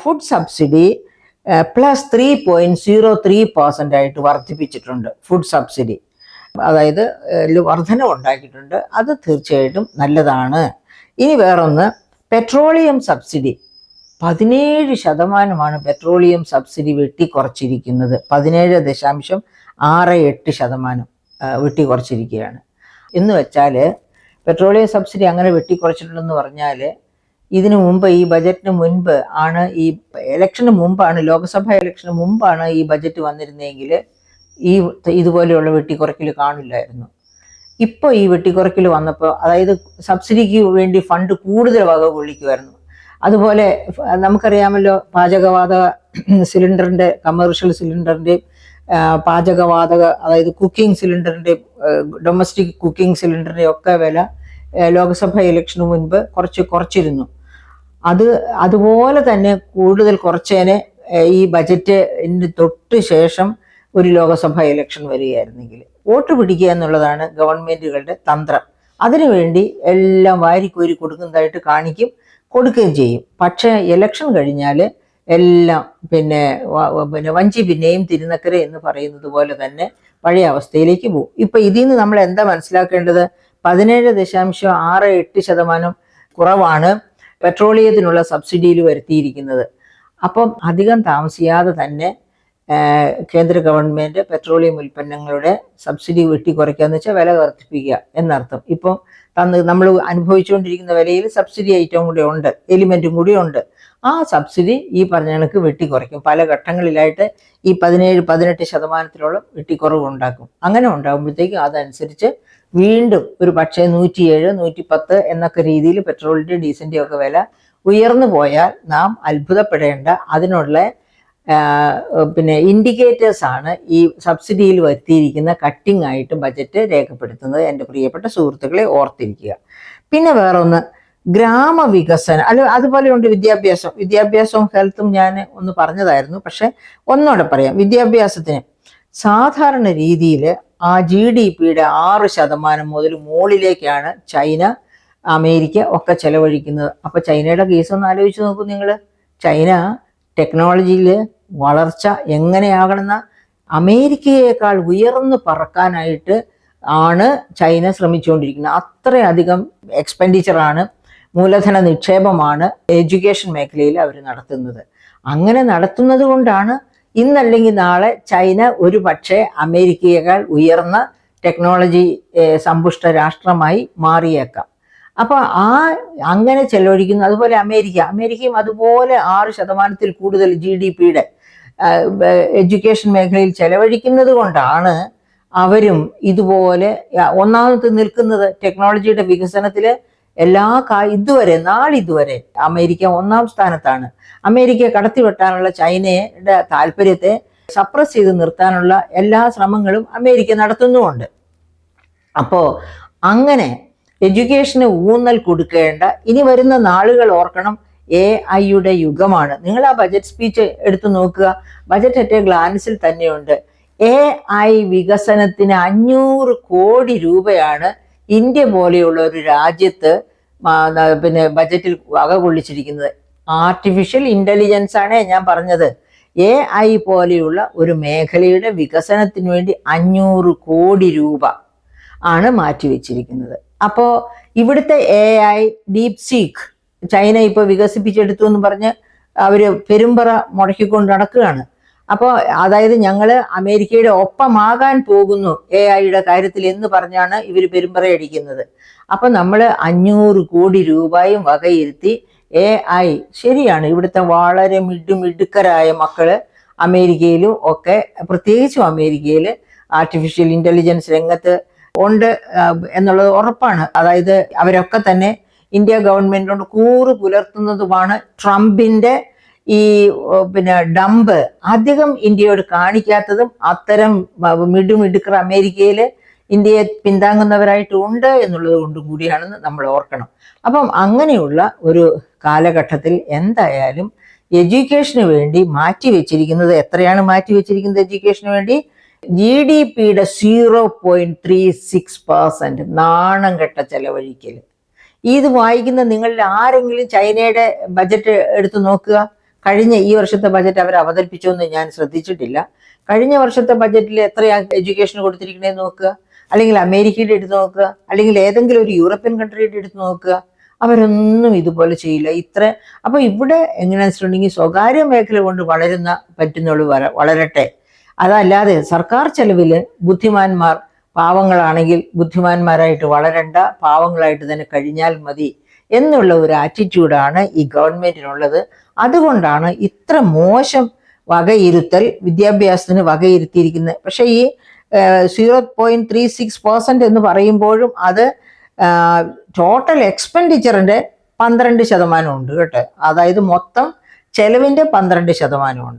Food subsidy +3.03% ആയിട്ട് വർദ്ധിപ്പിച്ചിട്ടുണ്ട്. Food subsidy, അതായത് വർധന ഉണ്ടാക്കിയിട്ടുണ്ട്. അത് തീർച്ചയായിട്ടും നല്ലതാണ്. ഇനി വേറൊന്ന്, പെട്രോളിയം സബ്സിഡി 17% പെട്രോളിയം സബ്സിഡി വെട്ടിക്കുറച്ചിരിക്കുന്നത്. 17.68% വെട്ടിക്കുറച്ചിരിക്കുകയാണ്. എന്ന് വെച്ചാൽ പെട്രോളിയം സബ്സിഡി അങ്ങനെ വെട്ടിക്കുറച്ചിട്ടുണ്ടെന്ന് പറഞ്ഞാൽ ഇതിനു മുമ്പ്, ഈ ബജറ്റിന് മുൻപ് ആണ്, ഈ ഇലക്ഷന് മുമ്പാണ്, ലോക്സഭാ ഇലക്ഷന് മുമ്പാണ് ഈ ബജറ്റ് വന്നിരുന്നെങ്കിൽ ഇതുപോലെയുള്ള വെട്ടിക്കുറയ്ക്കൽ കാണില്ലായിരുന്നു. ഇപ്പോൾ ഈ വെട്ടിക്കുറയ്ക്കൽ വന്നപ്പോൾ, അതായത് സബ്സിഡിക്ക് വേണ്ടി ഫണ്ട് കൂടുതൽ വക കൊള്ളിക്കുമായിരുന്നു. അതുപോലെ നമുക്കറിയാമല്ലോ, പാചകവാതക സിലിണ്ടറിൻ്റെ, കമേഴ്ഷ്യൽ സിലിണ്ടറിൻ്റെയും പാചകവാതക, അതായത് കുക്കിംഗ് സിലിണ്ടറിൻ്റെയും ഡൊമസ്റ്റിക് കുക്കിംഗ് സിലിണ്ടറിൻ്റെയും ഒക്കെ വില ലോക്സഭ ഇലക്ഷന് മുൻപ് കുറച്ചിരുന്നു. അതുപോലെ തന്നെ കൂടുതൽ കുറച്ചേനെ ഈ ബജറ്റിന് തൊട്ട് ശേഷം ഒരു ലോക്സഭ ഇലക്ഷൻ വരികയായിരുന്നെങ്കിൽ. വോട്ട് പിടിക്കുക എന്നുള്ളതാണ് ഗവൺമെൻറ്റുകളുടെ തന്ത്രം. അതിനുവേണ്ടി എല്ലാം വാരിക്കോരി കൊടുക്കുന്നതായിട്ട് കൊടുക്കുകയും ചെയ്യും. പക്ഷേ ഇലക്ഷൻ കഴിഞ്ഞാൽ എല്ലാം പിന്നെ വഞ്ചി പിന്നെയും തിരുനക്കര എന്ന് പറയുന്നത് പോലെ തന്നെ പഴയ അവസ്ഥയിലേക്ക് പോകും. ഇപ്പം ഇതിൽ നിന്ന് നമ്മൾ എന്താ മനസ്സിലാക്കേണ്ടത്? 17.68% കുറവാണ് പെട്രോളിയത്തിനുള്ള സബ്സിഡിയിൽ വരുത്തിയിരിക്കുന്നത്. അപ്പം അധികം താമസിയാതെ തന്നെ കേന്ദ്ര ഗവൺമെൻറ് പെട്രോളിയം ഉൽപ്പന്നങ്ങളുടെ സബ്സിഡി വെട്ടിക്കുറയ്ക്കുക വെച്ചാൽ വില വർദ്ധിപ്പിക്കുക എന്നർത്ഥം. ഇപ്പം നമ്മൾ അനുഭവിച്ചുകൊണ്ടിരിക്കുന്ന വിലയിൽ സബ്സിഡി ഐറ്റവും കൂടി ഉണ്ട്, എലിമെൻറ്റും കൂടി ഉണ്ട്. ആ സബ്സിഡി ഈ പറഞ്ഞ കണക്ക് വെട്ടിക്കുറയ്ക്കും. പല ഘട്ടങ്ങളിലായിട്ട് ഈ 17-18% വെട്ടിക്കുറവ് ഉണ്ടാക്കും. അങ്ങനെ ഉണ്ടാകുമ്പോഴത്തേക്കും അതനുസരിച്ച് വീണ്ടും ഒരു പക്ഷേ 107, 110 എന്നൊക്കെ രീതിയിൽ പെട്രോളിൻ്റെ ഡീസലിൻ്റെ ഒക്കെ വില ഉയർന്നു പോയാൽ നാം അത്ഭുതപ്പെടേണ്ട. അതിനുള്ള പിന്നെ ഇൻഡിക്കേറ്റേഴ്സാണ് ഈ സബ്സിഡിയിൽ വരുത്തിയിരിക്കുന്ന കട്ടിംഗ് ആയിട്ട് ബജറ്റ് രേഖപ്പെടുത്തുന്നത്. എൻ്റെ പ്രിയപ്പെട്ട സുഹൃത്തുക്കളെ ഓർത്തിരിക്കുക. പിന്നെ വേറൊന്ന്, ഗ്രാമവികസനം, അതുപോലെയുണ്ട് വിദ്യാഭ്യാസവും ഹെൽത്തും ഞാൻ ഒന്ന് പറഞ്ഞതായിരുന്നു. പക്ഷെ ഒന്നുകൂടെ പറയാം. വിദ്യാഭ്യാസത്തിന് സാധാരണ രീതിയിൽ ആ GDPയുടെ 6% മുതൽ മുകളിലേക്കാണ് ചൈന, അമേരിക്ക ഒക്കെ ചെലവഴിക്കുന്നത്. അപ്പോൾ ചൈനയുടെ കേസൊന്ന് ആലോചിച്ച് നോക്കൂ നിങ്ങൾ. ചൈന ടെക്നോളജിയിൽ വളർച്ച എങ്ങനെയാകണമെന്ന അമേരിക്കയേക്കാൾ ഉയർന്നു പറക്കാനായിട്ട് ആണ് ചൈന ശ്രമിച്ചുകൊണ്ടിരിക്കുന്നത്. അത്രയധികം എക്സ്പെൻഡിച്ചറാണ്, മൂലധന നിക്ഷേപമാണ് എഡ്യൂക്കേഷൻ മേഖലയിൽ അവർ നടത്തുന്നത്. അങ്ങനെ നടത്തുന്നത് കൊണ്ടാണ് ഇന്നല്ലെങ്കിൽ നാളെ ചൈന ഒരു പക്ഷേ അമേരിക്കയേക്കാൾ ഉയർന്ന ടെക്നോളജി സമ്പുഷ്ട രാഷ്ട്രമായി മാറിയേക്കാം. അപ്പോൾ അങ്ങനെ ചെലവഴിക്കുന്നു. അതുപോലെ അമേരിക്കയും അതുപോലെ 6% കൂടുതൽ GDPയുടെ എഡ്യൂക്കേഷൻ മേഖലയിൽ ചെലവഴിക്കുന്നത് കൊണ്ടാണ് അവരും ഇതുപോലെ ഒന്നാമത് നിൽക്കുന്നത്. ടെക്നോളജിയുടെ വികസനത്തിൽ നാളിതുവരെ അമേരിക്ക 1-ാം സ്ഥാനത്താണ്. അമേരിക്ക കടത്തിവെട്ടാനുള്ള ചൈനയുടെ താല്പര്യത്തെ സപ്രസ് ചെയ്ത് നിർത്താനുള്ള എല്ലാ ശ്രമങ്ങളും അമേരിക്ക നടത്തുന്നുമുണ്ട്. അപ്പോൾ അങ്ങനെ എഡ്യൂക്കേഷന് ഊന്നൽ കൊടുക്കേണ്ട ഇനി വരുന്ന നാളുകൾ ഓർക്കണം. AI യുഗമാണ്. നിങ്ങൾ ആ ബജറ്റ് സ്പീച്ച് എടുത്തു നോക്കുക. ബജറ്റ് അറ്റ് എ ഗ്ലാൻസിൽ തന്നെയുണ്ട്. AI വികസനത്തിന് 500 കോടി രൂപയാണ് ഇന്ത്യ പോലെയുള്ള ഒരു രാജ്യത്ത് പിന്നെ ബജറ്റിൽ വക കൊള്ളിച്ചിരിക്കുന്നത്. ആർട്ടിഫിഷ്യൽ ഇൻ്റലിജൻസ് ആണ് ഞാൻ പറഞ്ഞത്. AI പോലെയുള്ള ഒരു മേഖലയുടെ വികസനത്തിന് വേണ്ടി 500 കോടി രൂപ ആണ് മാറ്റിവെച്ചിരിക്കുന്നത്. അപ്പോൾ ഇവിടുത്തെ AI DeepSeek ചൈന ഇപ്പോൾ വികസിപ്പിച്ചെടുത്തു എന്ന് പറഞ്ഞ് അവർ പെരുമ്പറ മുടക്കിക്കൊണ്ട് നടക്കുകയാണ്. അപ്പോൾ അതായത് ഞങ്ങൾ അമേരിക്കയുടെ ഒപ്പമാകാൻ പോകുന്നു AI കാര്യത്തിൽ എന്ന് പറഞ്ഞാണ് ഇവർ പെരുമ്പറയടിക്കുന്നത്. അപ്പം നമ്മൾ 500 കോടി രൂപയും വകയിരുത്തി AI, ശരിയാണ്, ഇവിടുത്തെ വളരെ മിടുക്കരായ മക്കള് അമേരിക്കയിലും ഒക്കെ, പ്രത്യേകിച്ചും അമേരിക്കയിൽ ആർട്ടിഫിഷ്യൽ ഇൻ്റലിജൻസ് രംഗത്ത് ഉണ്ട് എന്നുള്ളത് ഉറപ്പാണ്. അതായത് അവരൊക്കെ തന്നെ ഇന്ത്യ ഗവൺമെൻറ്റിനോട് കൂറ് പുലർത്തുന്നതുമാണ്. ട്രംപിൻ്റെ ഈ പിന്നെ ഡംപ് അധികം ഇന്ത്യയോട് കാണിക്കാത്തതും അത്തരം മിടുക്കർ അമേരിക്കയിൽ ഇന്ത്യയെ പിന്താങ്ങുന്നവരായിട്ടുണ്ട് എന്നുള്ളത് കൊണ്ടും കൂടിയാണെന്ന് നമ്മൾ ഓർക്കണം. അപ്പം അങ്ങനെയുള്ള ഒരു കാലഘട്ടത്തിൽ എന്തായാലും എഡ്യൂക്കേഷന് വേണ്ടി മാറ്റിവെച്ചിരിക്കുന്നത് എത്രയാണ് മാറ്റിവെച്ചിരിക്കുന്നത്? എഡ്യൂക്കേഷന് വേണ്ടി GDPയുടെ 0.36%. നാണം കെട്ട ചെലവഴിക്കൽ. ഇത് വായിക്കുന്ന നിങ്ങളിൽ ആരെങ്കിലും ചൈനയുടെ ബജറ്റ് എടുത്ത് നോക്കുക, കഴിഞ്ഞ ഈ വർഷത്തെ ബജറ്റ് അവർ അവതരിപ്പിച്ചോന്ന് ഞാൻ ശ്രദ്ധിച്ചിട്ടില്ല. കഴിഞ്ഞ വർഷത്തെ ബജറ്റിൽ എത്രയാ എഡ്യൂക്കേഷൻ കൊടുത്തിരിക്കണേന്ന് നോക്കുക, അല്ലെങ്കിൽ അമേരിക്കയുടെ എടുത്ത് നോക്കുക, അല്ലെങ്കിൽ ഏതെങ്കിലും ഒരു യൂറോപ്യൻ കൺട്രിയുടെ എടുത്ത് നോക്കുക. അവരൊന്നും ഇതുപോലെ ചെയ്യില്ല. അപ്പൊ ഇവിടെ എങ്ങനെയാണെന്ന് വെച്ചിട്ടുണ്ടെങ്കിൽ സ്വകാര്യ മേഖല കൊണ്ട് പറ്റുന്നുള്ളൂ വളരട്ടെ. അതല്ലാതെ സർക്കാർ ചെലവില് ബുദ്ധിമാന്മാർ പാവങ്ങളാണെങ്കിൽ ബുദ്ധിമാന്മാരായിട്ട് വളരണ്ട, പാവങ്ങളായിട്ട് തന്നെ കഴിഞ്ഞാൽ മതി എന്നുള്ള ഒരു ആറ്റിറ്റ്യൂഡാണ് ഈ ഗവൺമെന്റിനുള്ളത്. അതുകൊണ്ടാണ് ഇത്ര മോശം വകയിരുത്തൽ വിദ്യാഭ്യാസത്തിന് വകയിരുത്തിയിരിക്കുന്നത്. പക്ഷേ ഈ 0.36% എന്ന് പറയുമ്പോഴും അത് ടോട്ടൽ എക്സ്പെൻഡിച്ചറിന്റെ 12% ഉണ്ട് കേട്ടോ. അതായത് മൊത്തം ചെലവിന്റെ 12% ഉണ്ട്.